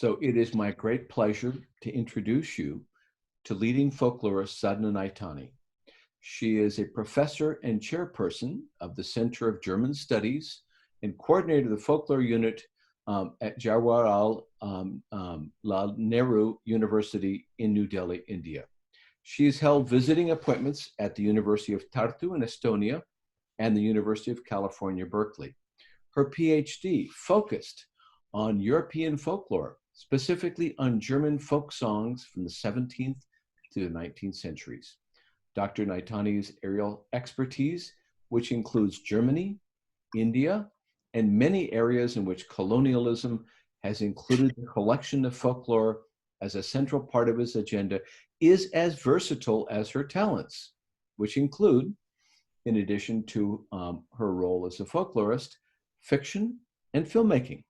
So it is my great pleasure to introduce you to leading folklorist Sadhana Naithani. She is a professor and chairperson of the Center of German Studies and coordinator of the folklore unit at Jawaharlal Lal Nehru University in New Delhi, India. She has held visiting appointments at the University of Tartu in Estonia and the University of California, Berkeley. Her PhD focused on European folklore, specifically on German folk songs from the 17th to the 19th centuries. Dr. Naithani's area expertise, which includes Germany, India, and many areas in which colonialism has included the collection of folklore as a central part of his agenda, is as versatile as her talents, which include, in addition to her role as a folklorist, fiction and filmmaking.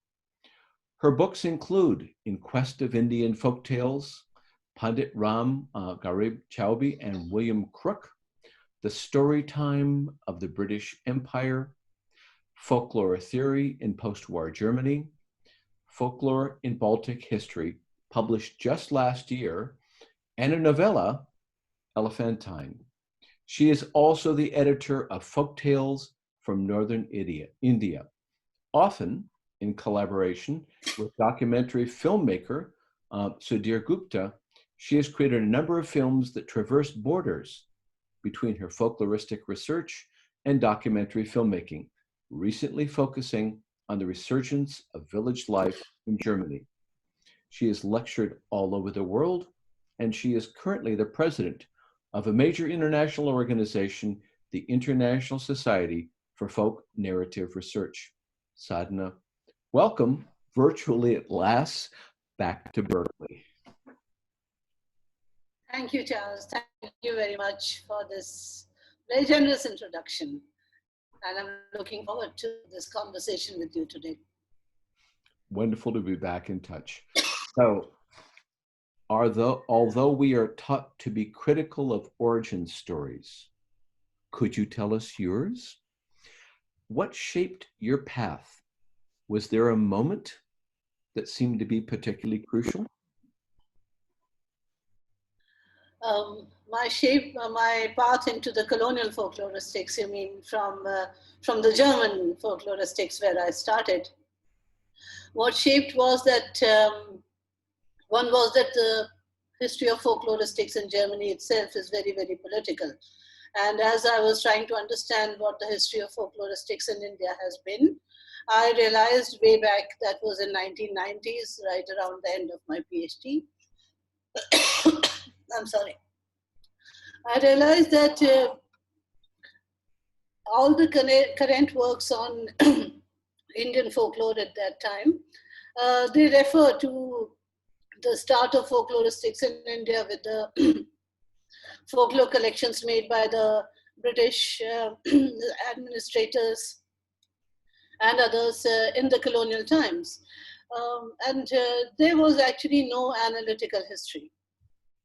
Her books include In Quest of Indian Folktales, Pandit Ram Garib Chaubey and William Crook, The Storytime of the British Empire, Folklore Theory in Post-War Germany, Folklore in Baltic History, published just last year, and a novella, Elephantine. She is also the editor of Folktales from Northern India, often in collaboration with documentary filmmaker Sudhir Gupta. She has created a number of films that traverse borders between her folkloristic research and documentary filmmaking, recently focusing on the resurgence of village life in Germany. She has lectured all over the world, and she is currently the president of a major international organization, the International Society for Folk Narrative Research. Sadhana, welcome virtually at last back to Berkeley. Thank you, Charles. Thank you very much for this very generous introduction. And I'm looking forward to this conversation with you today. Wonderful to be back in touch. So, although we are taught to be critical of origin stories, could you tell us yours? What shaped your path? Was there a moment that seemed to be particularly crucial? My path into the colonial folkloristics, you mean from the German folkloristics where I started. What shaped was that, one was that the history of folkloristics in Germany itself is very, very political. And as I was trying to understand what the history of folkloristics in India has been, I realized way back, that was in 1990s, right around the end of my PhD. I'm sorry. I realized that all the current works on Indian folklore at that time, they refer to the start of folkloristics in India with the folklore collections made by the British administrators and others in the colonial times. And there was actually no analytical history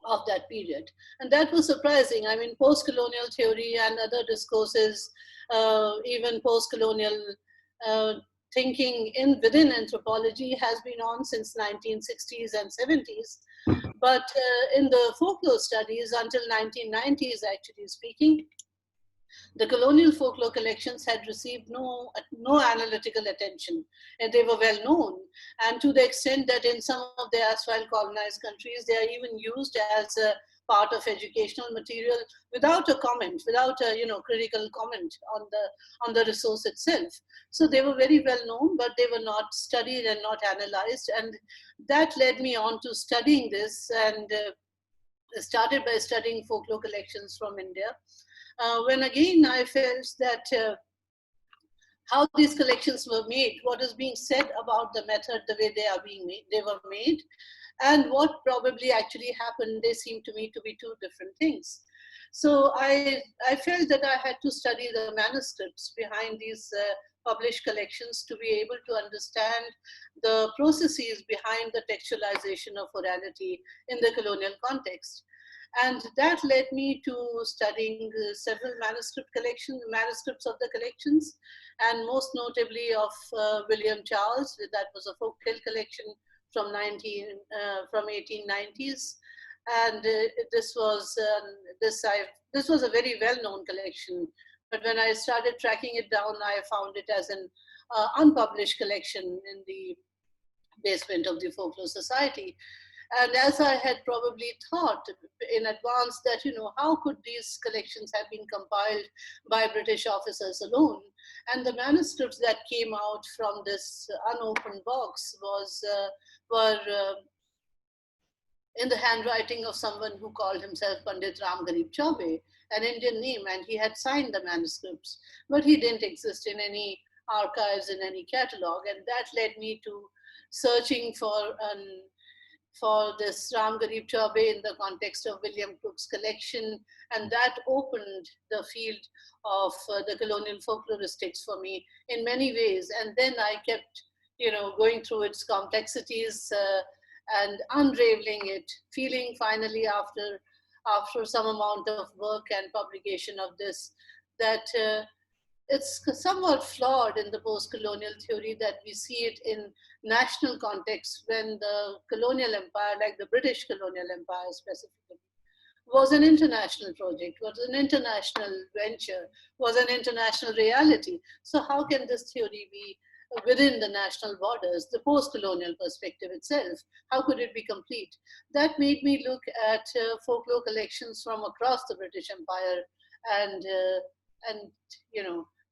of that period. And that was surprising. I mean, post-colonial theory and other discourses, even post-colonial thinking within anthropology has been on since 1960s and 70s. But in the folklore studies until 1990s, actually speaking, the colonial folklore collections had received no analytical attention, and they were well known. And to the extent that in some of the erstwhile colonized countries, they are even used as a part of educational material without a comment, without a critical comment on the resource itself. So they were very well known, but they were not studied and not analyzed. And that led me on to studying this, and started by studying folklore collections from India. When again I felt that how these collections were made, what is being said about the method, the way they were made, and what probably actually happened, they seemed to me to be two different things. So I felt that I had to study the manuscripts behind these published collections to be able to understand the processes behind the textualization of orality in the colonial context. And that led me to studying several manuscripts of the collections, and most notably of William Charles. That was a folktale collection from 1890s, and this was a very well-known collection. But when I started tracking it down, I found it as an unpublished collection in the basement of the Folklore Society. And as I had probably thought in advance that, how could these collections have been compiled by British officers alone? And the manuscripts that came out from this unopened box were in the handwriting of someone who called himself Pandit Ram Garib Chaube, an Indian name, and he had signed the manuscripts, but he didn't exist in any archives, in any catalog, and that led me to searching for this Ram Garib Chaube in the context of William Crookes' collection, and that opened the field of the colonial folkloristics for me in many ways. And then I kept, going through its complexities and unraveling it, feeling finally after some amount of work and publication of this that it's somewhat flawed in the post-colonial theory that we see it in national context when the colonial empire, like the British colonial empire specifically, was an international project, was an international venture, was an international reality. So how can this theory be within the national borders, the post-colonial perspective itself? How could it be complete? That made me look at folklore collections from across the British Empire and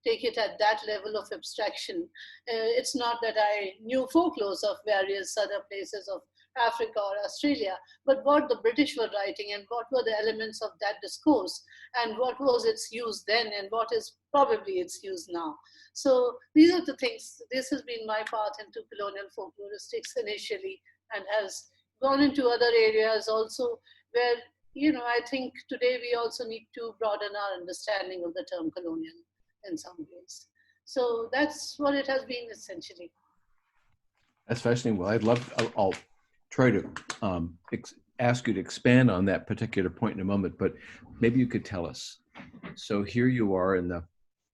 take it at that level of abstraction. It's not that I knew folklores of various other places of Africa or Australia, but what the British were writing and what were the elements of that discourse and what was its use then and what is probably its use now. So these are the things, this has been my path into colonial folkloristics initially and has gone into other areas also where, I think today we also need to broaden our understanding of the term colonial in some ways. So that's what it has been essentially. That's fascinating. Well, I'll try to ask you to expand on that particular point in a moment, but maybe you could tell us. So here you are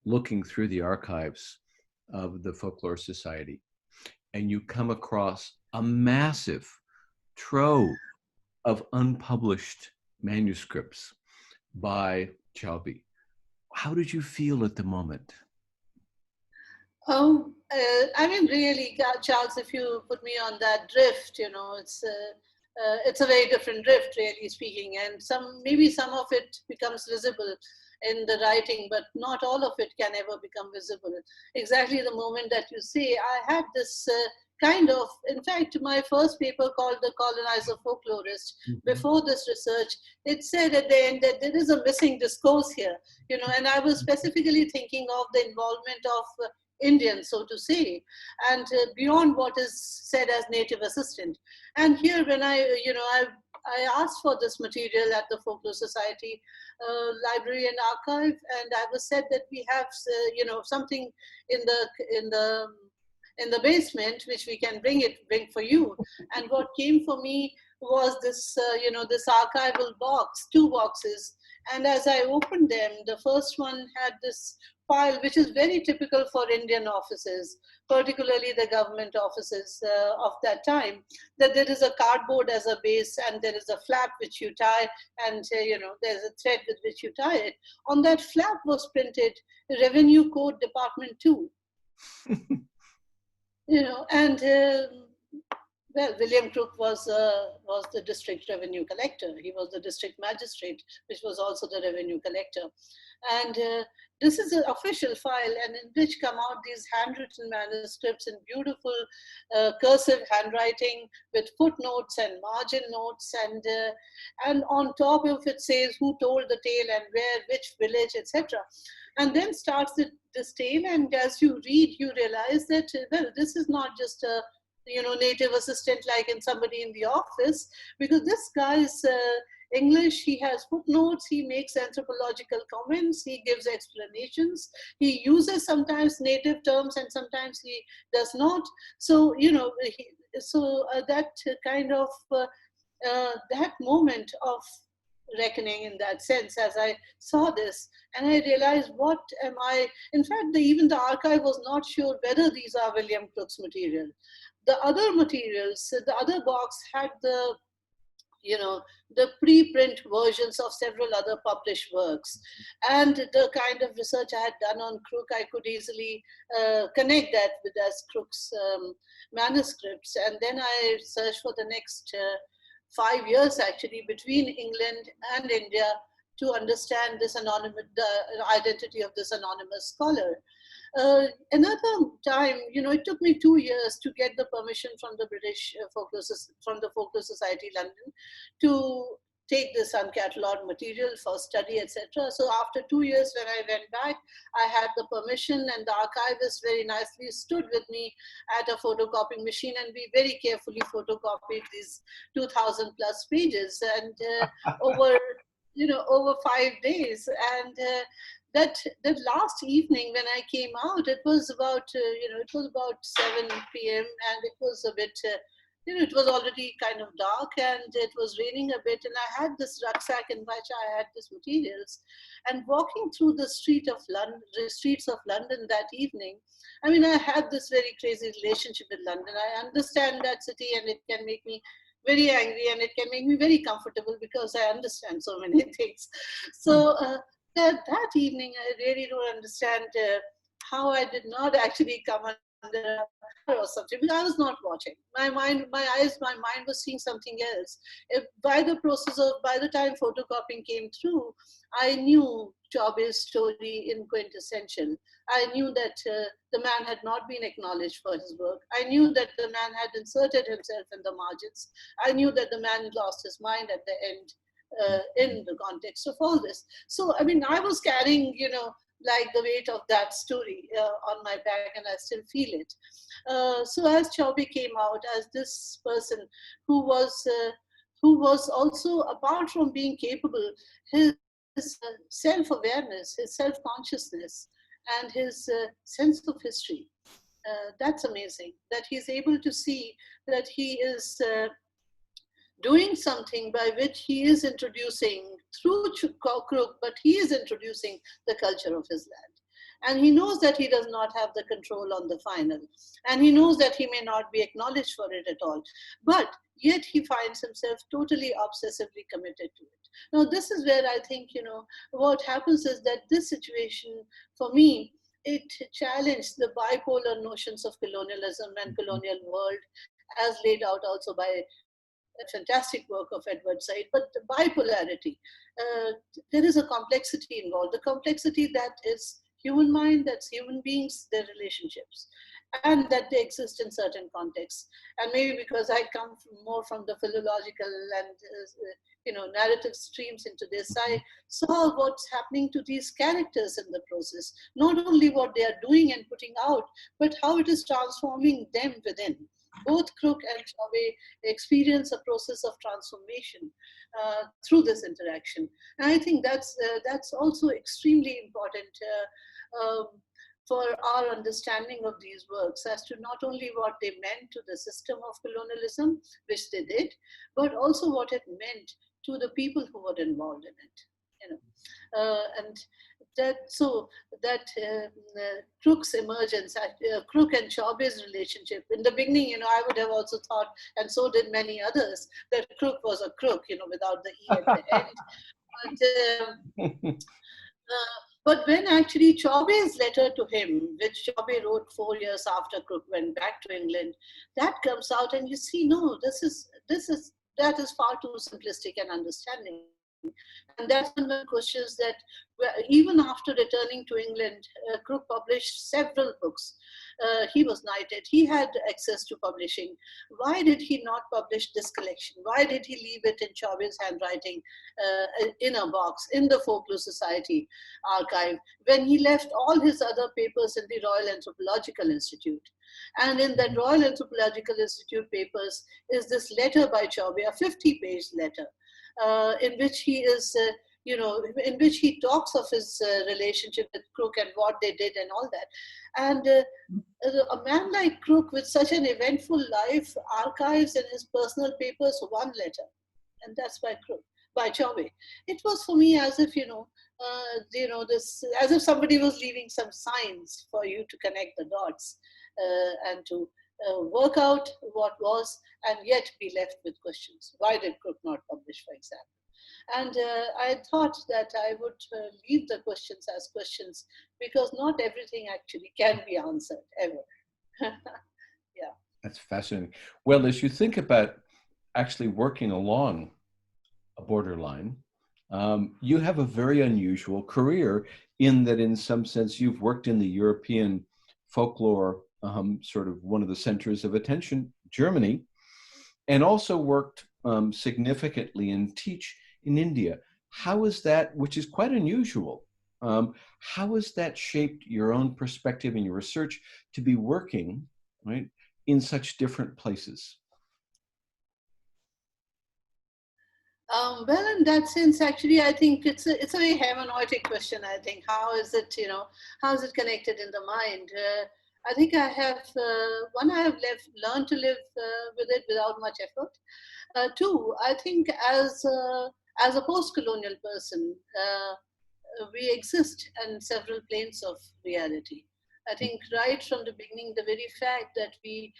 looking through the archives of the Folklore Society, and you come across a massive trove of unpublished manuscripts by Chaube. How did you feel at the moment? Really, Charles, if you put me on that drift, it's a very different drift, really speaking, and maybe some of it becomes visible in the writing, but not all of it can ever become visible. Exactly the moment that you say, I had this in fact, my first paper called The Colonizer Folklorist, before this research, it said at the end that there is a missing discourse here, and I was specifically thinking of the involvement of Indians, so to say, and beyond what is said as native assistant. And here, when I asked for this material at the Folklore Society Library and Archive, and I was said that we have, something in the basement which we can bring for you. And what came for me was this, this archival box, 2 boxes. And as I opened them, the first one had this file, which is very typical for Indian offices, particularly the government offices of that time, that there is a cardboard as a base and there is a flap which you tie and, there's a thread with which you tie it. On that flap was printed Revenue Code Department 2. William Crook was the district revenue collector. He was the district magistrate, which was also the revenue collector. And this is an official file, and in which come out these handwritten manuscripts in beautiful cursive handwriting with footnotes and margin notes, and on top of it says who told the tale and where, which village, etc. And then starts this tale, and as you read, you realize that, this is not just a native assistant like in somebody in the office, because this guy's English, he has footnotes, he makes anthropological comments, he gives explanations, he uses sometimes native terms and sometimes he does not. So, that kind of, that moment of reckoning in that sense, as I saw this, and I realized, what am I, in fact, even the archive was not sure whether these are William Crookes material. the other materials, the other box had the, you know, the preprint versions of several other published works. And the kind of research I had done on Crook, I could easily connect that with as Crook's manuscripts. And then I searched for the next 5 years actually between England and India to understand this anonymous, the identity of this anonymous scholar. Another time, it took me 2 years to get the permission from the British from the Folklore Society London to take this uncatalogued material for study, etc. So after 2 years, when I went back, I had the permission, and the archivist very nicely stood with me at a photocopying machine, and we very carefully photocopied these 2,000 plus pages, and over 5 days. And that last evening when I came out, it was about 7 p.m. and it was a bit it was already kind of dark and it was raining a bit, and I had this rucksack in which I had these materials. And walking through the streets of London that evening, I mean, I had this very crazy relationship with London. I understand that city, and it can make me very angry, and it can make me very comfortable because I understand so many things. So that evening, I really don't understand how I did not actually come under or something, because I was not watching. My mind was seeing something else. By the time photocopying came through, I knew Chaube's story in quintessential. I knew that the man had not been acknowledged for his work. I knew that the man had inserted himself in the margins. I knew that the man lost his mind at the end in the context of all this. So, I mean, I was carrying, like the weight of that story on my back, and I still feel it. So as Chaube came out as this person who was also, apart from being capable, his self-awareness, his self-consciousness, and his sense of history. That's amazing, that he's able to see that he is doing something by which he is introducing, through Crook, but he is introducing the culture of his land. And he knows that he does not have the control on the final. And he knows that he may not be acknowledged for it at all. But yet he finds himself totally obsessively committed to it. Now, this is where I think, what happens is that this situation, for me, it challenged the bipolar notions of colonialism and colonial world as laid out also by a fantastic work of Edward Said. But the bipolarity, there is a complexity involved, the complexity that is human mind, that's human beings, their relationships, and that they exist in certain contexts. And maybe because I come more from the philological and narrative streams into this, I saw what's happening to these characters in the process, not only what they are doing and putting out, but how it is transforming them within. Both Crook and Chaube experience a process of transformation through this interaction. And I think that's also extremely important for our understanding of these works, as to not only what they meant to the system of colonialism, which they did, but also what it meant to the people who were involved in it. And that Crook's emergence, Crook and Chaube's relationship. In the beginning, I would have also thought, and so did many others, that Crook was a crook, without the E at the end. But when actually Chaube's letter to him, which Chaube wrote 4 years after Crook went back to England, that comes out, and you see, no, that is far too simplistic and understanding. And that's when one questions that even after returning to England, Crook published several books. He was knighted. He had access to publishing. Why did he not publish this collection? Why did he leave it in Chaube's handwriting in a box in the Folklore Society archive when he left all his other papers in the Royal Anthropological Institute? And in that Royal Anthropological Institute papers is this letter by Chaube, a 50-page letter, in which he is, in which he talks of his relationship with Crook and what they did and all that. And a man like Crook, with such an eventful life, archives in his personal papers one letter, and that's by Chaube. It was for me as if, as if somebody was leaving some signs for you to connect the dots and to work out what was, and yet be left with questions. Why did Crook not publish, for example? And I thought that I would leave the questions as questions, because not everything actually can be answered ever. Yeah. That's fascinating. Well, as you think about actually working along a borderline, you have a very unusual career in that, in some sense, you've worked in the European folklore, sort of one of the centers of attention, Germany, and also worked significantly and teach in India. How is that, which is quite unusual, how has that shaped your own perspective and your research to be working, right, in such different places? Well, in that sense, actually, I think it's a very hermeneutic question. I think how is it, how is it connected in the mind? I think I have learned to live with it without much effort. Two, I think as a post-colonial person, we exist in several planes of reality. I think right from the beginning, the very fact that we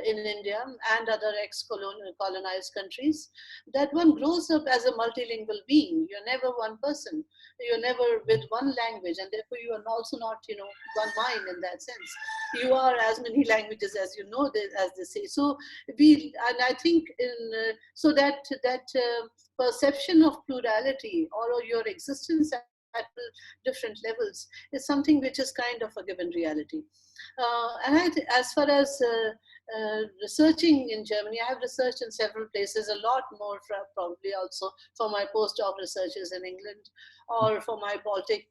in India and other ex-colonized countries, that one grows up as a multilingual being. You're never one person. You're never with one language, and therefore you are also not, one mind in that sense. You are as many languages as you know, as they say. So and I think so that perception of plurality or your existence at different levels is something which is kind of a given reality. As far as researching in Germany, I have researched in several places, a lot more probably also for my postdoc researches in England, or for my Baltic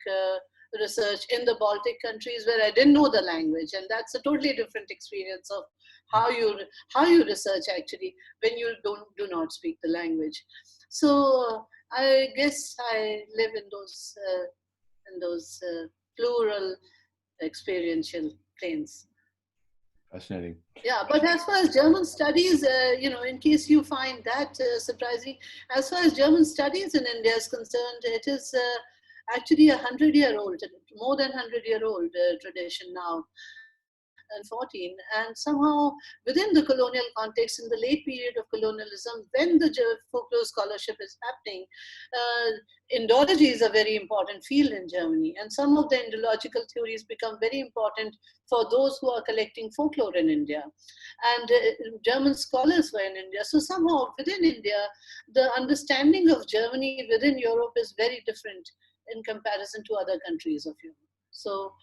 research in the Baltic countries where I didn't know the language, and that's a totally different experience of how you how you research actually when you do not speak the language. So I guess I live in those plural experiential planes. Fascinating. Yeah, but as far as German studies, in case you find that surprising, as far as German studies in India is concerned, it is actually 100-year-old, more than 100-year-old tradition now, and 14. And somehow, within the colonial context, in the late period of colonialism, when the folklore scholarship is happening, Indology is a very important field in Germany, and some of the Indological theories become very important for those who are collecting folklore in India. And German scholars were in India. So somehow within India, the understanding of Germany within Europe is very different in comparison to other countries of Europe. So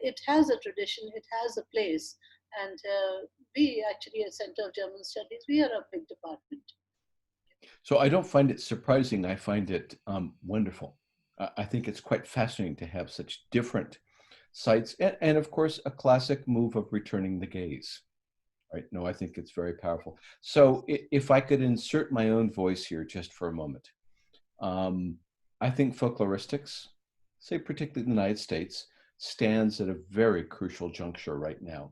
it has a tradition, it has a place, and we actually at Center of German Studies, we are a big department. So I don't find it surprising. I find it wonderful. I think it's quite fascinating to have such different sites, and of course, a classic move of returning the gaze. Right? No, I think it's very powerful. So if I could insert my own voice here just for a moment, I think folkloristics, say particularly in the United States, stands at a very crucial juncture right now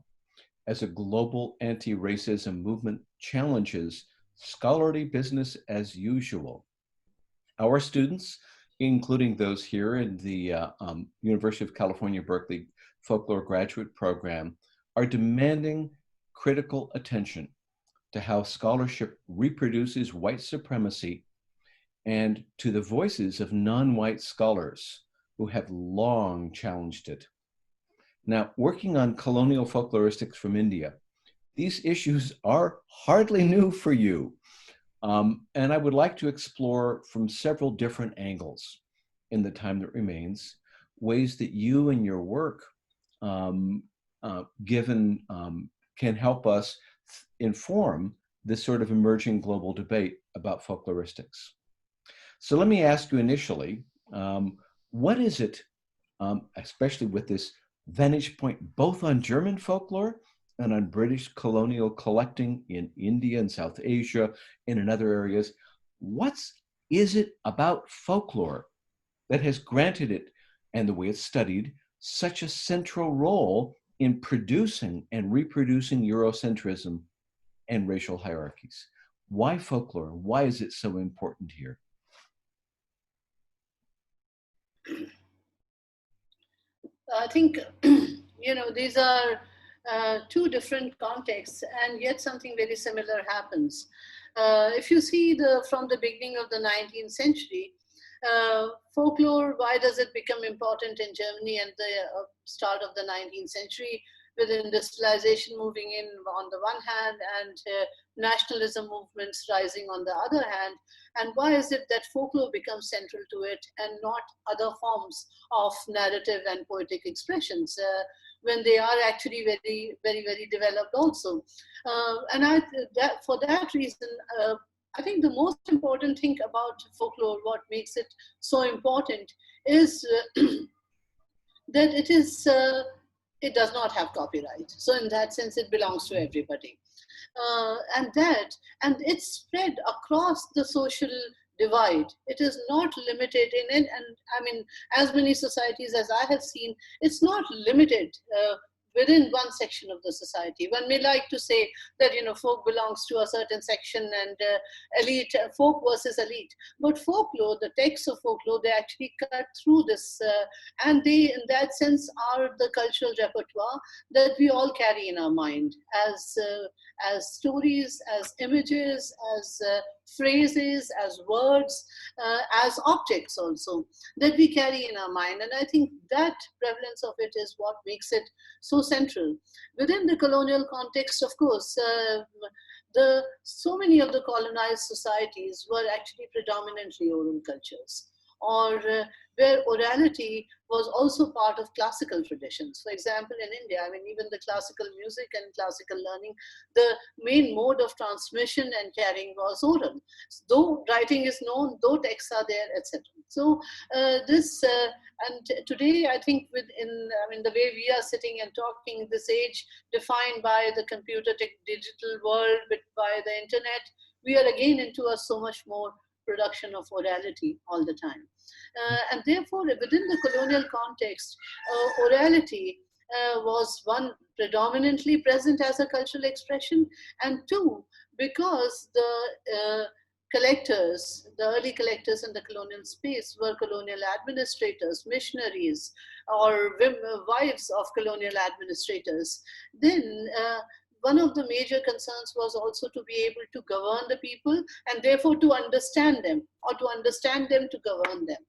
as a global anti-racism movement challenges scholarly business as usual. Our students, including those here in the University of California, Berkeley Folklore Graduate Program, are demanding critical attention to how scholarship reproduces white supremacy and to the voices of non-white scholars who have long challenged it. Now, working on colonial folkloristics from India, these issues are hardly new for you. And I would like to explore from several different angles in the time that remains, ways that you and your work can help us inform this sort of emerging global debate about folkloristics. So let me ask you initially, what is it, especially with this vantage point both on German folklore and on British colonial collecting in India and South Asia and in other areas, what is it about folklore that has granted it, and the way it's studied, such a central role in producing and reproducing Eurocentrism and racial hierarchies? Why folklore? Why is it so important here? I think, these are two different contexts, and yet something very similar happens. If you see from the beginning of the 19th century, folklore, why does it become important in Germany and the start of the 19th century, with industrialization moving in on the one hand and nationalism movements rising on the other hand? And why is it that folklore becomes central to it and not other forms of narrative and poetic expressions? When they are actually very, very, very developed also. For that reason, I think the most important thing about folklore, what makes it so important, is that it does not have copyright. So in that sense, it belongs to everybody. And it's spread across the social divide. It is not limited and I mean, as many societies as I have seen, it's not limited within one section of the society. One may like to say that, folk belongs to a certain section and elite, folk versus elite. But folklore, the texts of folklore, they actually cut through this, and they, in that sense, are the cultural repertoire that we all carry in our mind as stories, as images, as phrases, as words, as objects also that we carry in our mind. And I think that prevalence of it is what makes it so central. Within the colonial context, of course, so many of the colonized societies were actually predominantly oral cultures, or where orality was also part of classical traditions. For example, in India, I mean, even the classical music and classical learning, the main mode of transmission and carrying was oral. Though writing is known, though texts are there, etc. So and today, I think the way we are sitting and talking, this age defined by the digital world, by the internet, we are again into a so much more production of orality all the time. And therefore, within the colonial context, orality was one, predominantly present as a cultural expression, and two, because the early collectors in the colonial space were colonial administrators, missionaries, or wives of colonial administrators, then one of the major concerns was also to be able to govern the people and therefore to understand them, or to understand them to govern them,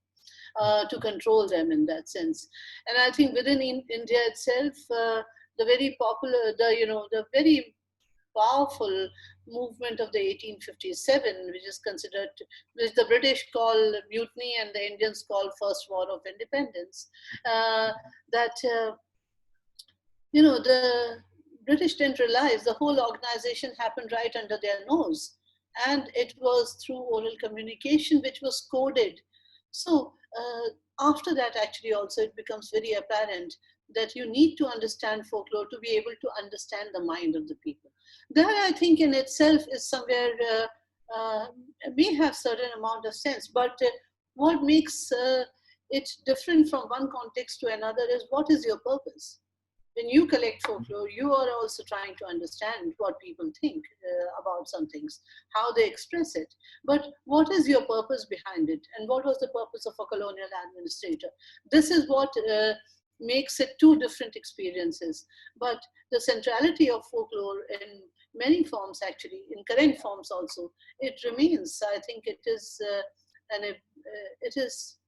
to control them in that sense. And I think within India itself, the very popular, the very powerful movement of the 1857, which the British call mutiny and the Indians call First War of Independence, that the British didn't realize the whole organization happened right under their nose. And it was through oral communication, which was coded. So after that, actually, also it becomes very apparent that you need to understand folklore to be able to understand the mind of the people. That, I think, in itself is somewhere may have certain amount of sense. But what makes it different from one context to another is, what is your purpose? When you collect folklore, you are also trying to understand what people think about some things, how they express it. But what is your purpose behind it? And what was the purpose of a colonial administrator? This is what makes it two different experiences. But the centrality of folklore in many forms, actually, in current forms also, it remains. I think it is,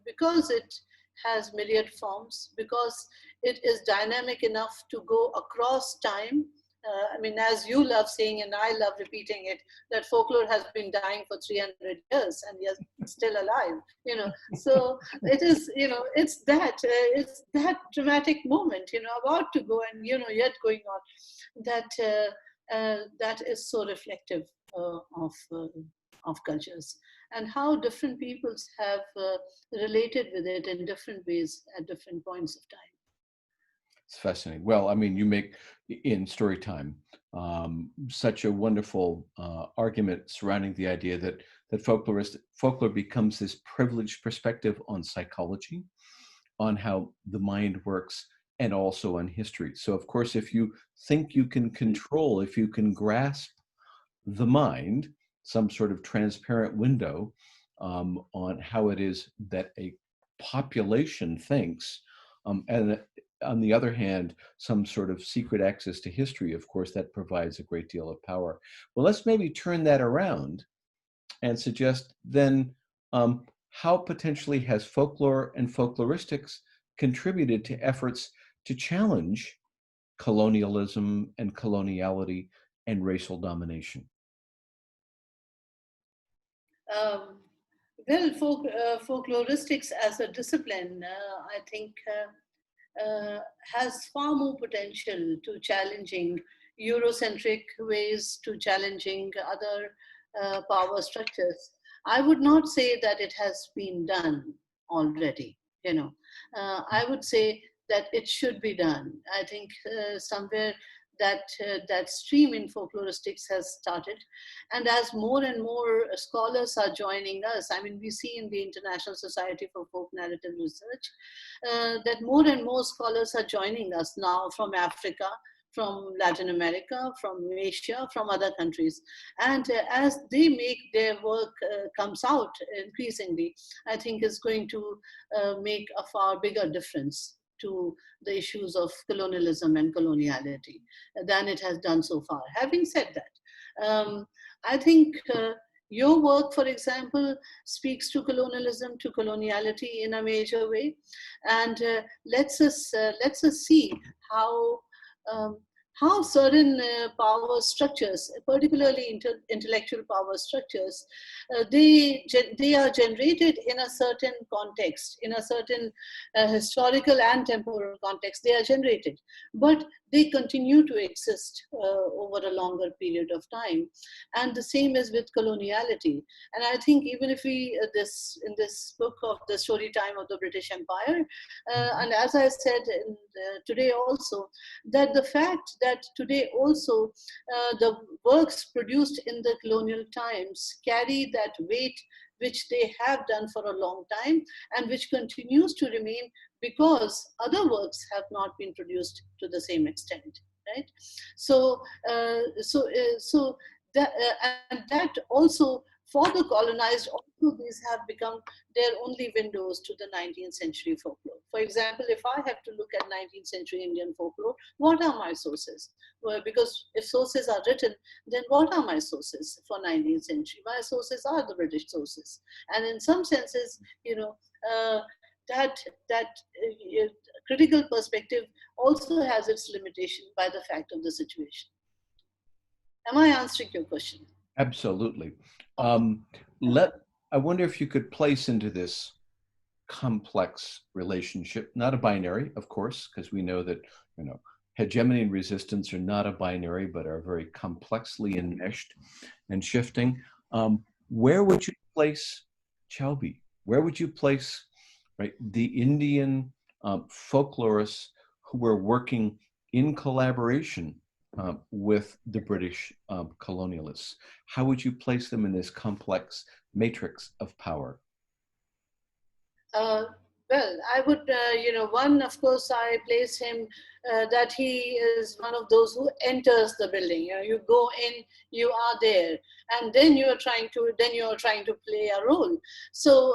because it has myriad forms, because it is dynamic enough to go across time. As you love saying, and I love repeating it, that folklore has been dying for 300 years and yet still alive. So it is, it's that dramatic moment, about to go and, yet going on, that is so reflective of cultures, and how different peoples have related with it in different ways at different points of time. It's fascinating. Well, you make in Storytime such a wonderful argument surrounding the idea that folklore becomes this privileged perspective on psychology, on how the mind works, and also on history. So, of course, if you think you can control, if you can grasp the mind, some sort of transparent window on how it is that a population thinks, And on the other hand, some sort of secret access to history, of course, that provides a great deal of power. Well, let's maybe turn that around and suggest then how potentially has folklore and folkloristics contributed to efforts to challenge colonialism and coloniality and racial domination? Um, well, folkloristics as a discipline, I think, has far more potential to challenging Eurocentric ways, to challenging other power structures. I would not say that it has been done already. I would say that it should be done. I think somewhere that stream in folkloristics has started, and as more and more scholars are joining us, I mean, we see in the International Society for Folk Narrative Research that more and more scholars are joining us now from Africa, from Latin America, from Asia, from other countries. And as they make their work comes out increasingly, I think it's going to make a far bigger difference to the issues of colonialism and coloniality than it has done so far. Having said that, I think your work, for example, speaks to colonialism, to coloniality in a major way, and lets us see how um, how certain power structures, particularly intellectual power structures, they are generated in a certain context, in a certain historical and temporal context. They are generated, but they continue to exist over a longer period of time. And the same is with coloniality. And I think even if we this in this book of the story time of the British Empire, and as I said today also, that the fact that today also the works produced in the colonial times carry that weight which they have done for a long time and which continues to remain because other works have not been produced to the same extent, right? So, so that and that also for the colonized, also these have become their only windows to the 19th century folklore. For example, if I have to look at 19th century Indian folklore, what are my sources? Well, because if sources are written, then what are my sources for 19th century? My sources are the British sources. And in some senses, that critical perspective also has its limitation by the fact of the situation. Am I answering your question? Absolutely. I wonder if you could place into this complex relationship, not a binary, of course, because we know that, hegemony and resistance are not a binary, but are very complexly enmeshed and shifting. Where would you place Chaubi? Where would you place, right, the Indian folklorists who were working in collaboration with the British colonialists? How would you place them in this complex matrix of power? Uh, well, I would, one, of course, I place him that he is one of those who enters the building. You go in, you are there, and then you are trying to play a role. So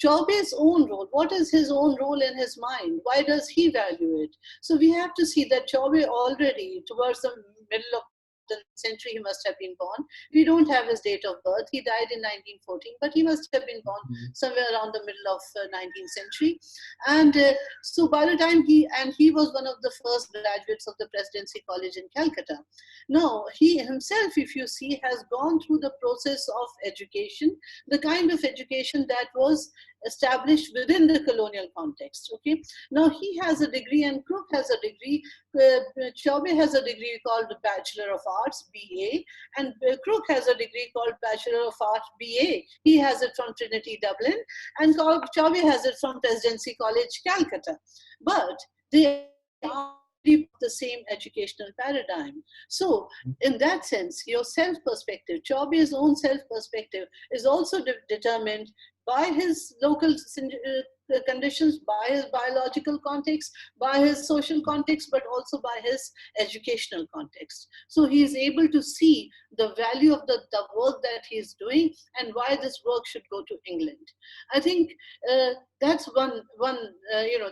Chaube's own role, what is his own role in his mind? Why does he value it? So we have to see that Chaube already towards the middle of the century, he must have been born. We don't have his date of birth. He died in 1914, but he must have been born somewhere around the middle of 19th century. And so by the time he was one of the first graduates of the Presidency College in Calcutta. Now, he himself, if you see, has gone through the process of education, the kind of education that was established within the colonial context. Okay, now he has a degree and Crook has a degree. Chaube has a degree called Bachelor of Arts, BA, and Crook has a degree called Bachelor of Arts, BA. He has it from Trinity, Dublin, and Chaube has it from Presidency College, Calcutta. But they are the same educational paradigm. So in that sense, your self perspective, Chaube's own self perspective, is also determined by his local conditions, by his biological context, by his social context, but also by his educational context. So he is able to see the value of the work that he is doing and why this work should go to England. I think that's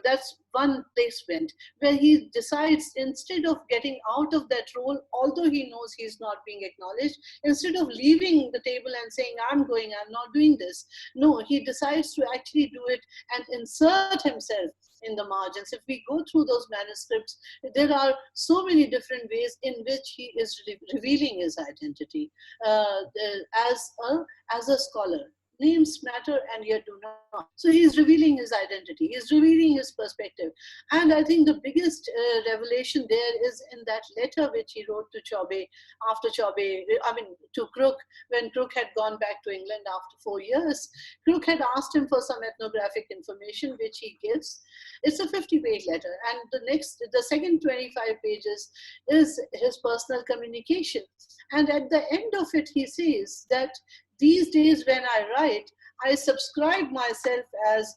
that's one placement where he decides, instead of getting out of that role, although he knows he's not being acknowledged, instead of leaving the table and saying, I'm going, I'm not doing this, no, he decides to actually do it and insert himself in the margins. If we go through those manuscripts, there are so many different ways in which he is revealing his identity as a scholar. Names matter and yet do not. So he's revealing his identity, he's revealing his perspective. And I think the biggest revelation there is in that letter which he wrote to Chaube after to Crook, when Crook had gone back to England after 4 years. Crook had asked him for some ethnographic information, which he gives. It's a 50-page letter, and the second 25 pages is his personal communication. And at the end of it, he says that these days when I write, I subscribe myself as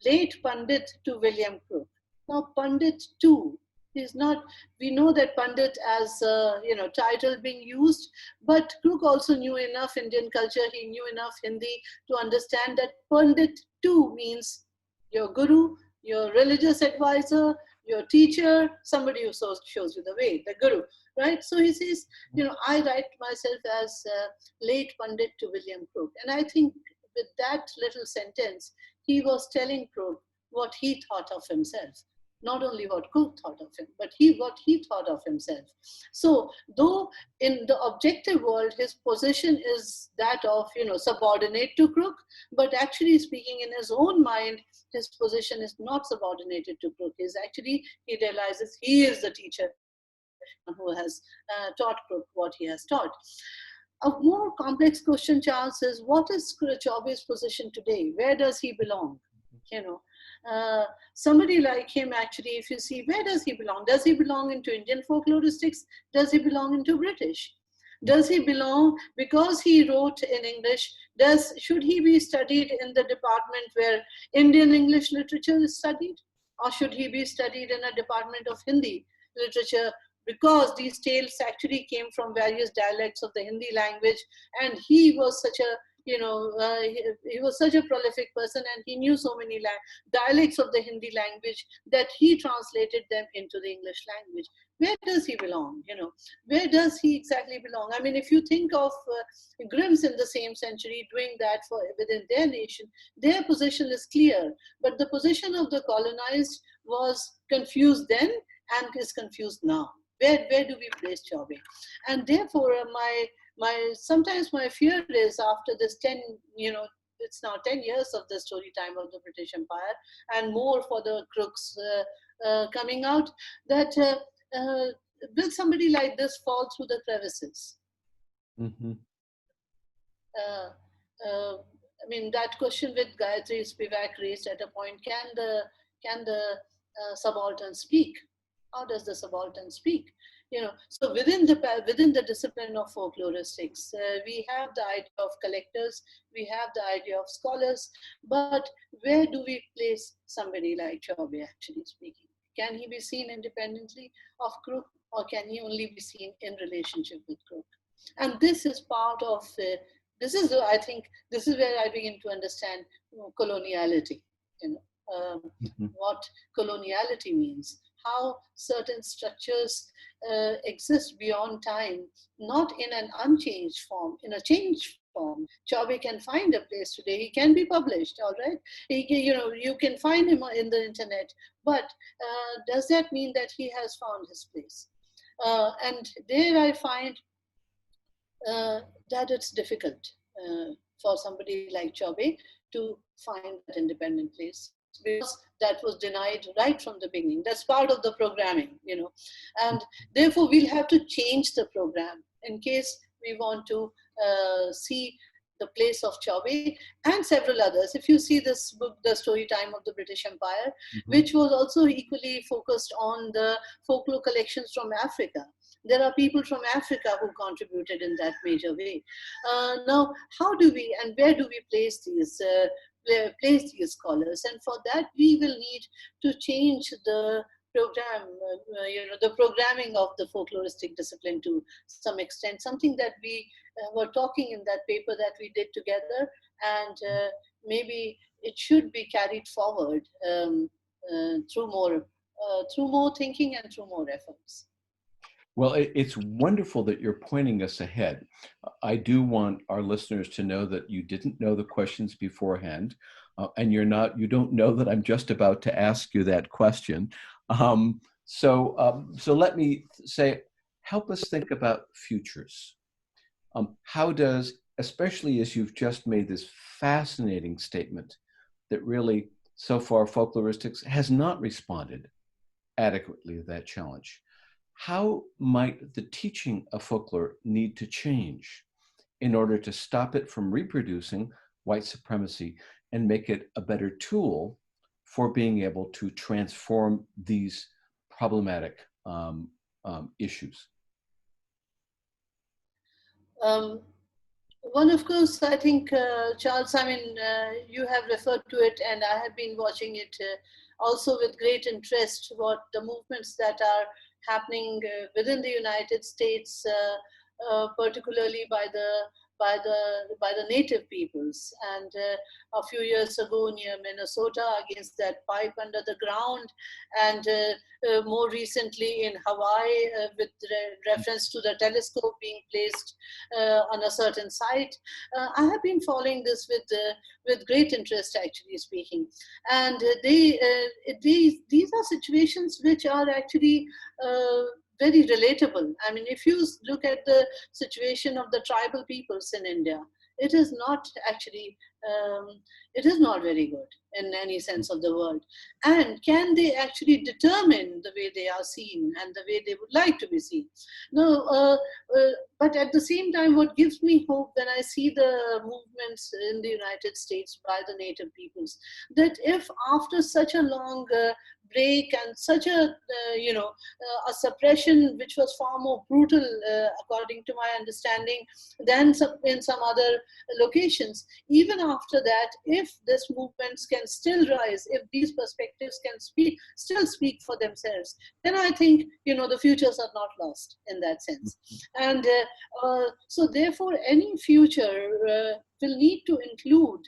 late Pandit to William Crook. Now, Pandit too is not, we know that Pandit as a title being used, but Crook also knew enough Indian culture, he knew enough Hindi to understand that Pandit too means your guru, your religious advisor, your teacher, somebody who shows you the way, the guru, right? So he says, I write myself as late Pandit to William Crook. And I think with that little sentence, he was telling Crook what he thought of himself. Not only what Crook thought of him, but what he thought of himself. So though in the objective world, his position is that of, subordinate to Crook, but actually speaking in his own mind, his position is not subordinated to Crook. He realizes he is the teacher who has taught Crook what he has taught. A more complex question, Charles, is what is Chaube's position today? Where does he belong? Somebody like him, actually, if you see, where does he belong? Does he belong into Indian folkloristics? Does he belong into British? Does he belong, because he wrote in English, should he be studied in the department where Indian English literature is studied? Or should he be studied in a department of Hindi literature, because these tales actually came from various dialects of the Hindi language, and he was such a he was such a prolific person, and he knew so many dialects of the Hindi language that he translated them into the English language. Where does he belong? Where does he exactly belong? I mean, if you think of Grimm's in the same century doing that within their nation, their position is clear, but the position of the colonized was confused then and is confused now. Where do we place Chaube? And therefore, sometimes my fear is, after this it's now 10 years of the story time of the British Empire, and more for the Crooks coming out, that will somebody like this fall through the crevices? Mm-hmm. I mean, that question with Gayatri Spivak raised at a point: can the subaltern speak? How does the subaltern speak? So within the discipline of folkloristics, we have the idea of collectors, we have the idea of scholars, but where do we place somebody like Chaube, actually speaking? Can he be seen independently of Crook, or can he only be seen in relationship with Crook? And this is part of, I think, this is where I begin to understand coloniality, what coloniality means, how certain structures exist beyond time, not in an unchanged form, in a changed form. Chaube can find a place today. He can be published, all right? You can find him in the internet, but does that mean that he has found his place? And there I find that it's difficult for somebody like Chaube to find that independent place, because that was denied right from the beginning. That's part of the programming, and therefore we'll have to change the program in case we want to see the place of Chaube and several others. If you see this book, The Story Time of the British Empire, which was also equally focused on the folklore collections from Africa. There are people from Africa who contributed in that major way. Now, how do we and where do we place these? place these scholars. And for that, we will need to change the program, the programming of the folkloristic discipline to some extent, something that we were talking in that paper that we did together, and maybe it should be carried forward through more thinking and through more efforts. Well, it's wonderful that you're pointing us ahead. I do want our listeners to know that you didn't know the questions beforehand, and you don't know that I'm just about to ask you that question. So let me say, help us think about futures. How does, especially as you've just made this fascinating statement that really so far folkloristics has not responded adequately to that challenge. How might the teaching of folklore need to change in order to stop it from reproducing white supremacy and make it a better tool for being able to transform these problematic issues? One, of course, I think, Charles, I mean, you have referred to it, and I have been watching it also with great interest, what the movements that are happening within the United States, particularly by the native peoples. And a few years ago near Minnesota, against that pipe under the ground, and more recently in Hawaii, with reference to the telescope being placed on a certain site. I have been following this with great interest, actually speaking. And these are situations which are actually very relatable. I mean, if you look at the situation of the tribal peoples in India, it is not actually, it is not very good in any sense of the word. And can they actually determine the way they are seen and the way they would like to be seen? No, but at the same time, what gives me hope when I see the movements in the United States by the native peoples, that if after such a long break and such a suppression which was far more brutal, according to my understanding, than in some other locations, even after that, if these movements can still rise, if these perspectives can still speak for themselves, then I think, the futures are not lost in that sense. And so therefore, any future will need to include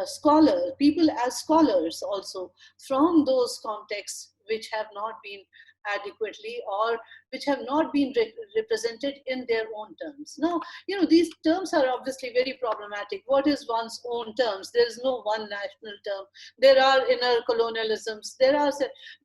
scholars, people as scholars also, from those contexts which have not been adequately, or which have not been represented in their own terms. Now, these terms are obviously very problematic. What is one's own terms? There is no one national term. There are inner colonialisms.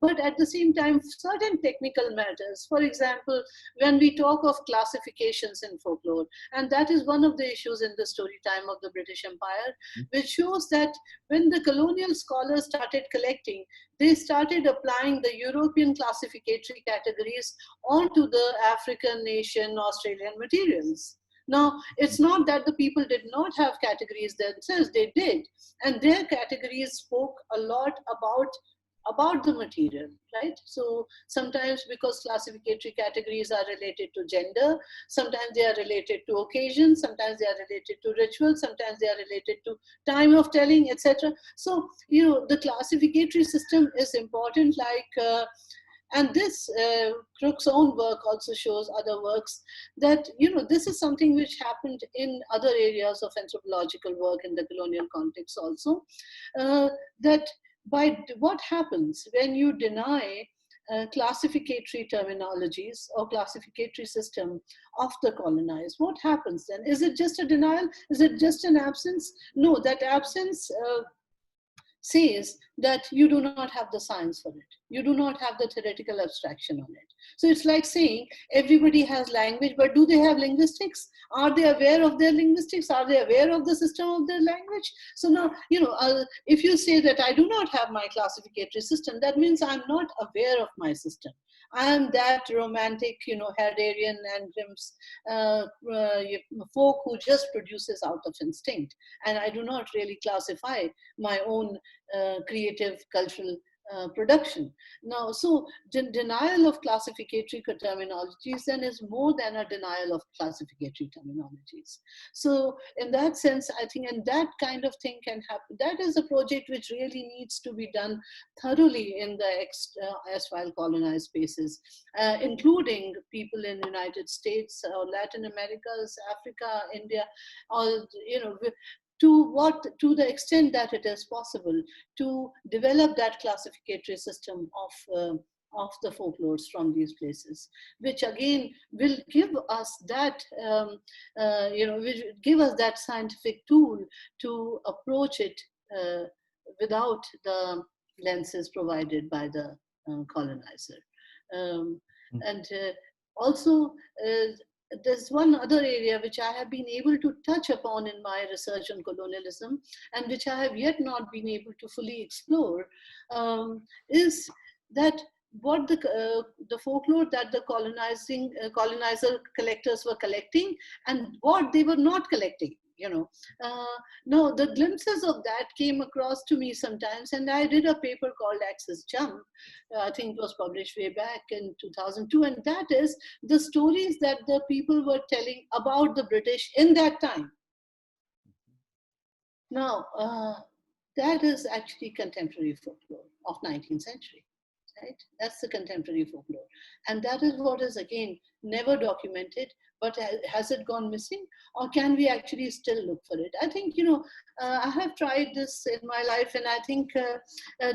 But at the same time, certain technical matters. For example, when we talk of classifications in folklore, and that is one of the issues in the story time of the British Empire, which shows that when the colonial scholars started collecting, they started applying the European classificatory categories onto the African, Asian, Australian materials. Now, it's not that the people did not have categories themselves, they did. And their categories spoke a lot about the material, right? So sometimes, because classificatory categories are related to gender, sometimes they are related to occasion, sometimes they are related to ritual, sometimes they are related to time of telling, etc. So, the classificatory system is important, and this Crook's own work also shows, other works, that this is something which happened in other areas of anthropological work in the colonial context also, that by what happens when you deny classificatory terminologies or classificatory system of the colonized. What happens then? Is it just a denial? Is it just an absence? No, that absence says that you do not have the science for it. You do not have the theoretical abstraction on it. So it's like saying everybody has language, but do they have linguistics? Are they aware of their linguistics? Are they aware of the system of their language? So now, if you say that I do not have my classificatory system, that means I'm not aware of my system. I am that romantic, Herderian and Grimm's folk who just produces out of instinct. And I do not really classify my own creative, cultural production. Now, so denial of classificatory terminologies then is more than a denial of classificatory terminologies. So in that sense, I think, and that kind of thing can happen. That is a project which really needs to be done thoroughly in the erstwhile colonized spaces, including people in United States or Latin Americas, Africa, India, all, to the extent that it is possible to develop that classificatory system of the folklores from these places, which again will give us that will give us that scientific tool to approach it without the lenses provided by the colonizer. Um, and also, there's one other area which I have been able to touch upon in my research on colonialism, and which I have yet not been able to fully explore, is that what the folklore that the colonizer collectors were collecting and what they were not collecting. No, the glimpses of that came across to me sometimes, and I did a paper called Axis Jump. I think it was published way back in 2002, and that is the stories that the people were telling about the British in that time. Now, that is actually contemporary folklore of 19th century. Right? That's the contemporary folklore. And that is what is, again, never documented, but has it gone missing? Or can we actually still look for it? I think, I have tried this in my life, and I think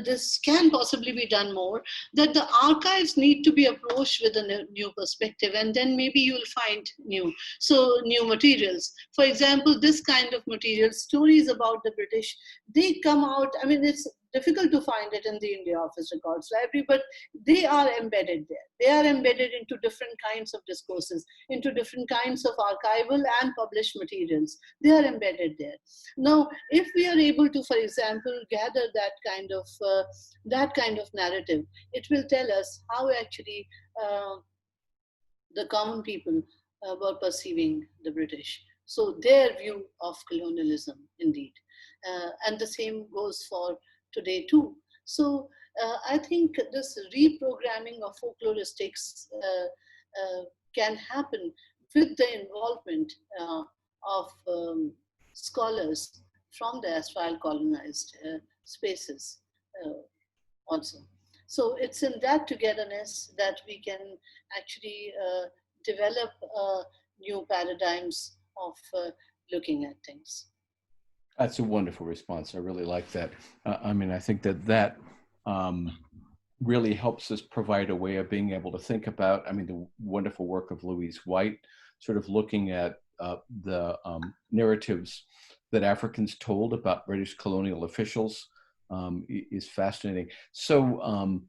this can possibly be done more, that the archives need to be approached with a new perspective, and then maybe you'll find new materials. For example, this kind of material, stories about the British, they come out, I mean, it's difficult to find it in the India Office Records Library, but they are embedded there. They are embedded into different kinds of discourses, into different kinds of archival and published materials. They are embedded there. Now, if we are able to, for example, gather that kind of narrative, it will tell us how actually the common people were perceiving the British. So their view of colonialism, indeed. And the same goes for today too. So I think this reprogramming of folkloristics can happen with the involvement of scholars from the erstwhile colonized spaces also. So it's in that togetherness that we can actually develop new paradigms of looking at things. That's a wonderful response. I really like that. I think that really helps us provide a way of being able to think about, the wonderful work of Louise White, sort of looking at the narratives that Africans told about British colonial officials is fascinating. So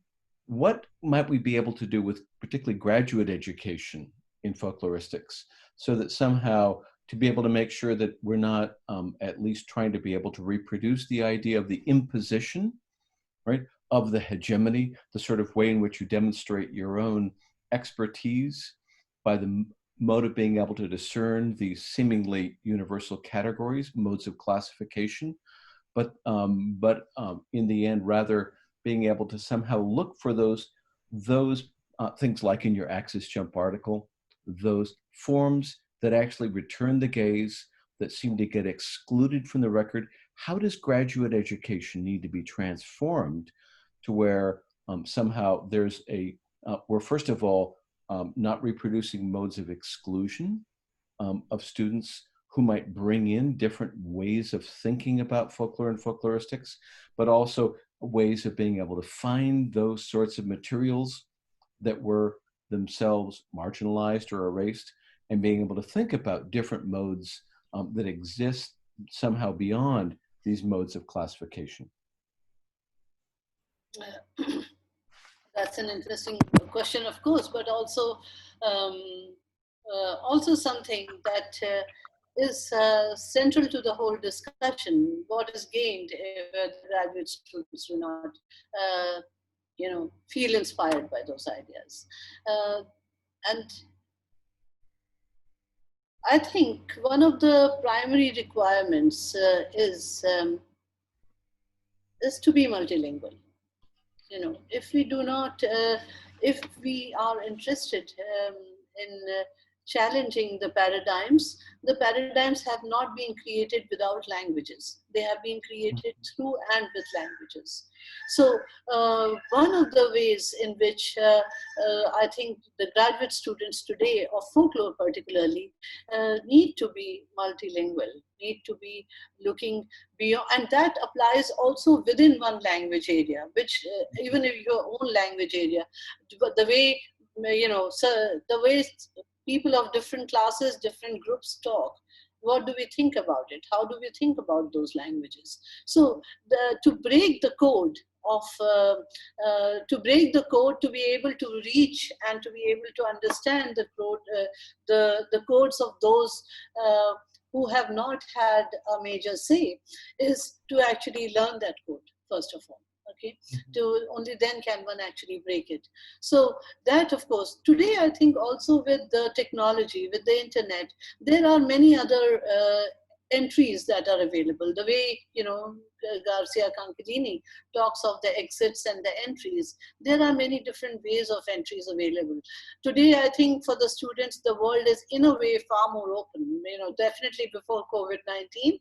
what might we be able to do with particularly graduate education in folkloristics so that somehow to be able to make sure that we're not at least trying to be able to reproduce the idea of the imposition, right, of the hegemony, the sort of way in which you demonstrate your own expertise by the mode of being able to discern these seemingly universal categories, modes of classification, but in the end, rather being able to somehow look for those things like in your Axis Jump article, those forms that actually return the gaze, that seem to get excluded from the record. How does graduate education need to be transformed to where somehow there's we're first of all not reproducing modes of exclusion of students who might bring in different ways of thinking about folklore and folkloristics, but also ways of being able to find those sorts of materials that were themselves marginalized or erased, and being able to think about different modes that exist somehow beyond these modes of classification. That's an interesting question, of course, but also something that is central to the whole discussion. What is gained if the graduate students do not, feel inspired by those ideas? And I think one of the primary requirements is to be multilingual. If we do not, if we are interested in challenging the paradigms have not been created without languages. They have been created through and with languages. So one of the ways in which I think the graduate students today of folklore particularly need to be multilingual, need to be looking beyond, and that applies also within one language area, which even if your own language area, but the way so the way people of different classes, different groups talk, what do we think about it? How do we think about those languages? So to break the code of to break the code, to be able to reach and to be able to understand the code, the codes of those who have not had a major say, is to actually learn that code first of all. Okay, to only then can one actually break it. So that, of course, today I think also with the technology, with the internet, there are many other entries that are available. The way Garcia Cancellini talks of the exits and the entries, there are many different ways of entries available. Today, I think for the students, the world is in a way far more open. Definitely before COVID-19,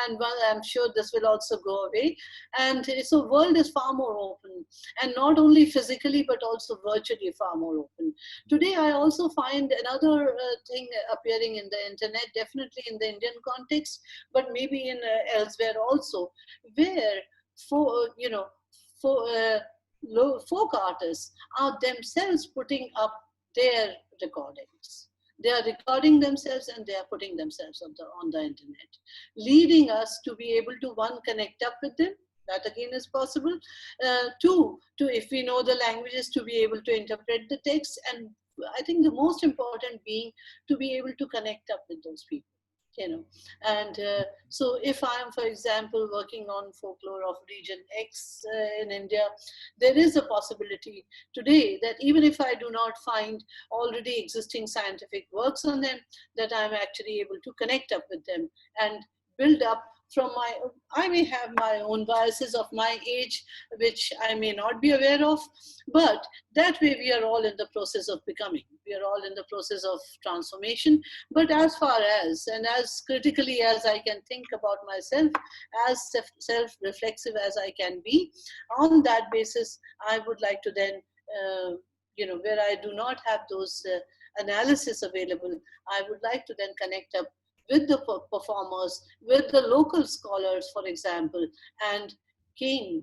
and well, I'm sure this will also go away. And so, world is far more open, and not only physically but also virtually far more open. Today, I also find another thing appearing in the internet, definitely in the Indian context, but maybe in elsewhere also, where for for folk artists are themselves putting up their recordings. They are recording themselves and they are putting themselves on the internet, leading us to be able to, one, connect up with them. That again is possible. Two, to, if we know the languages, to be able to interpret the text. And I think the most important being to be able to connect up with those people. And so if I am, for example, working on folklore of region X in India, there is a possibility today that even if I do not find already existing scientific works on them, that I'm actually able to connect up with them and build up from I may have my own biases of my age, which I may not be aware of, but that way we are all in the process of becoming. We are all in the process of transformation. But as far as, and as critically as I can think about myself, as self-reflexive as I can be, on that basis, I would like to then, where I do not have those analysis available, I would like to then connect up with the performers, with the local scholars, for example, and gain,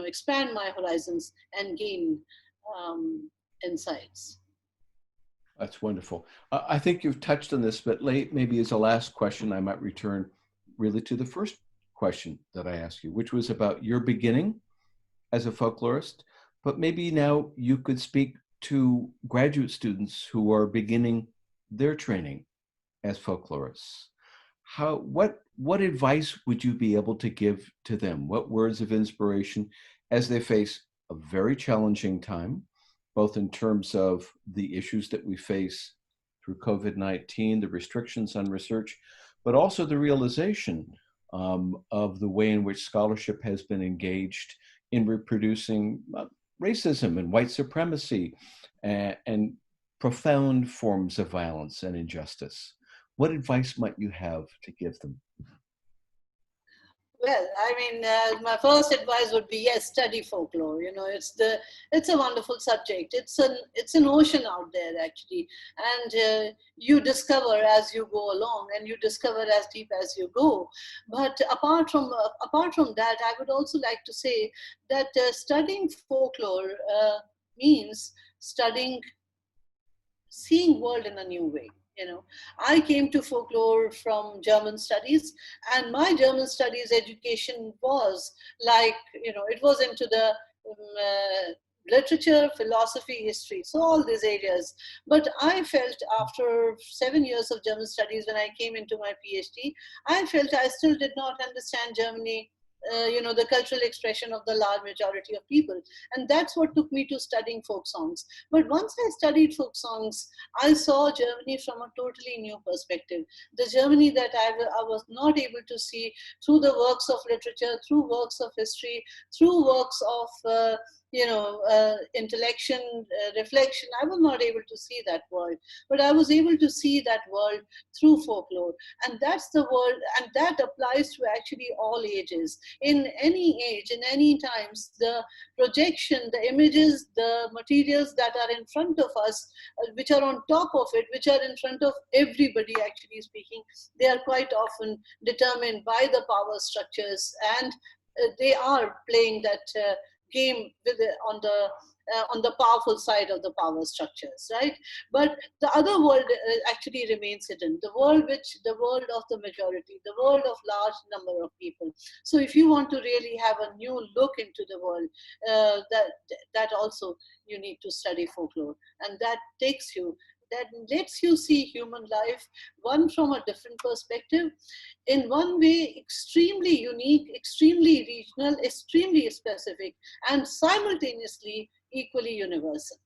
expand my horizons and gain insights. That's wonderful. I think you've touched on this, but maybe as a last question, I might return really to the first question that I asked you, which was about your beginning as a folklorist. But maybe now you could speak to graduate students who are beginning their training as folklorists. What advice would you be able to give to them? What words of inspiration as they face a very challenging time, both in terms of the issues that we face through COVID-19, the restrictions on research, but also the realization of the way in which scholarship has been engaged in reproducing racism and white supremacy and profound forms of violence and injustice. What advice might you have to give them? Well, I mean, my first advice would be, yes, study folklore. It's a wonderful subject. It's an ocean out there actually, and you discover as you go along, and you discover as deep as you go. But apart from that, I would also like to say that studying folklore means studying, seeing world in a new way. I came to folklore from German studies, and my German studies education was like, it was into the literature, philosophy, history, so all these areas. But I felt after 7 years of German studies, when I came into my PhD, I felt I still did not understand Germany the cultural expression of the large majority of people. And that's what took me to studying folk songs. But once I studied folk songs, I saw Germany from a totally new perspective. The Germany that I was not able to see through the works of literature, through works of history, through works of intellection, reflection. I was not able to see that world, but I was able to see that world through folklore. And that's the world, and that applies to actually all ages. In any age, in any times, the projection, the images, the materials that are in front of us, which are on top of it, which are in front of everybody, actually speaking, they are quite often determined by the power structures, and they are playing that game with on the powerful side of the power structures, right? But the other world actually remains hidden. The world of the majority, the world of large number of people. So if you want to really have a new look into the world, that also you need to study folklore, and that lets you see human life, one from a different perspective, in one way extremely unique, extremely regional, extremely specific, and simultaneously equally universal.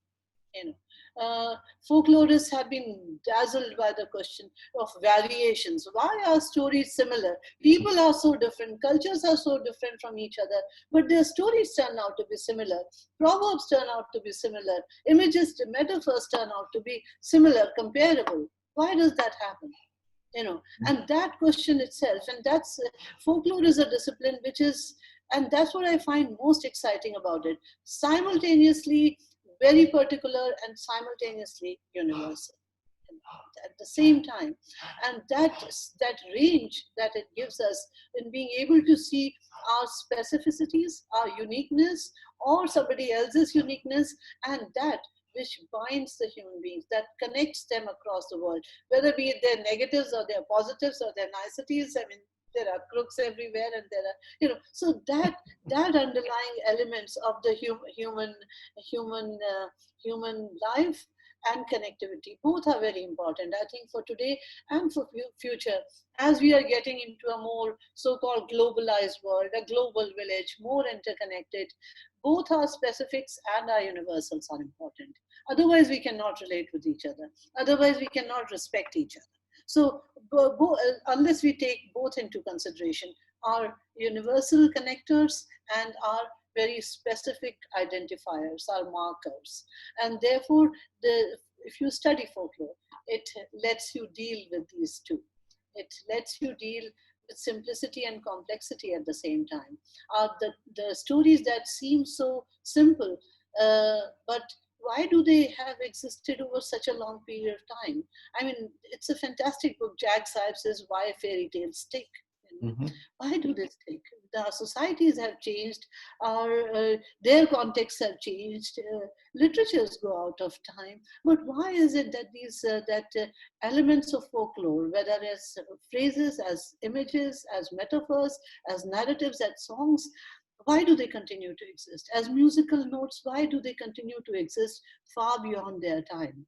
You know, folklorists have been dazzled by the question of variations. Why are stories similar? People are so different, cultures are so different from each other, but their stories turn out to be similar. Proverbs turn out to be similar. Images, metaphors turn out to be similar, comparable. Why does that happen? And that question itself, and that's folklore is a discipline which is, and that's what I find most exciting about it, simultaneously very particular and simultaneously universal at the same time. And that range that it gives us in being able to see our specificities, our uniqueness, or somebody else's uniqueness, and that which binds the human beings, that connects them across the world, whether be it their negatives or their positives or their niceties. I mean, there are crooks everywhere, and there are, so that underlying elements of the human human life and connectivity, both are very important, I think, for today and for future, as we are getting into a more so-called globalized world, a global village, more interconnected. Both our specifics and our universals are important. Otherwise, we cannot relate with each other. Otherwise, we cannot respect each other. So, unless we take both into consideration, our universal connectors and our very specific identifiers, our markers. And therefore, if you study folklore, it lets you deal with these two. It lets you deal with simplicity and complexity at the same time. The stories that seem so simple, but why do they have existed over such a long period of time? I mean, it's a fantastic book. Jag Saib says, "Why fairy tales stick?" Mm-hmm. Why do they stick? Our societies have changed. Their contexts have changed. Literatures go out of time. But why is it that these elements of folklore, whether as phrases, as images, as metaphors, as narratives, as songs, why do they continue to exist? As musical notes, why do they continue to exist far beyond their time?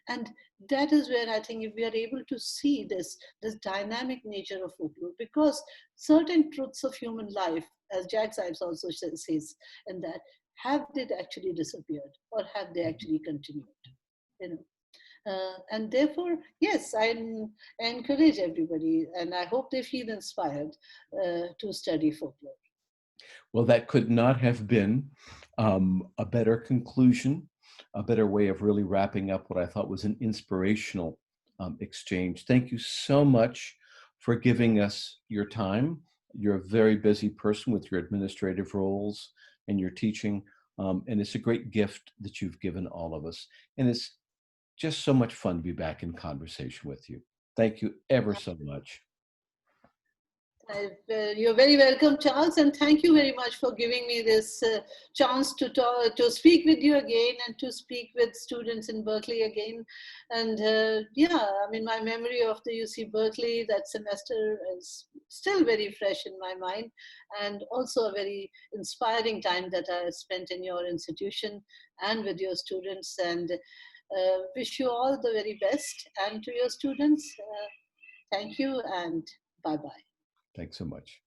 And that is where I think if we are able to see this dynamic nature of folklore, because certain truths of human life, as Jack Sipes also says in that, have they actually disappeared or have they actually continued? You know, and therefore, yes, I encourage everybody, and I hope they feel inspired to study folklore. Well, that could not have been a better conclusion, a better way of really wrapping up what I thought was an inspirational exchange. Thank you so much for giving us your time. You're a very busy person with your administrative roles and your teaching, and it's a great gift that you've given all of us. And it's just so much fun to be back in conversation with you. Thank you ever so much. You're very welcome, Charles, and thank you very much for giving me this chance to speak with you again and to speak with students in Berkeley again. And yeah, I mean, my memory of the UC Berkeley that semester is still very fresh in my mind, and also a very inspiring time that I spent in your institution and with your students. And wish you all the very best, and to your students, thank you and bye-bye. Thanks so much.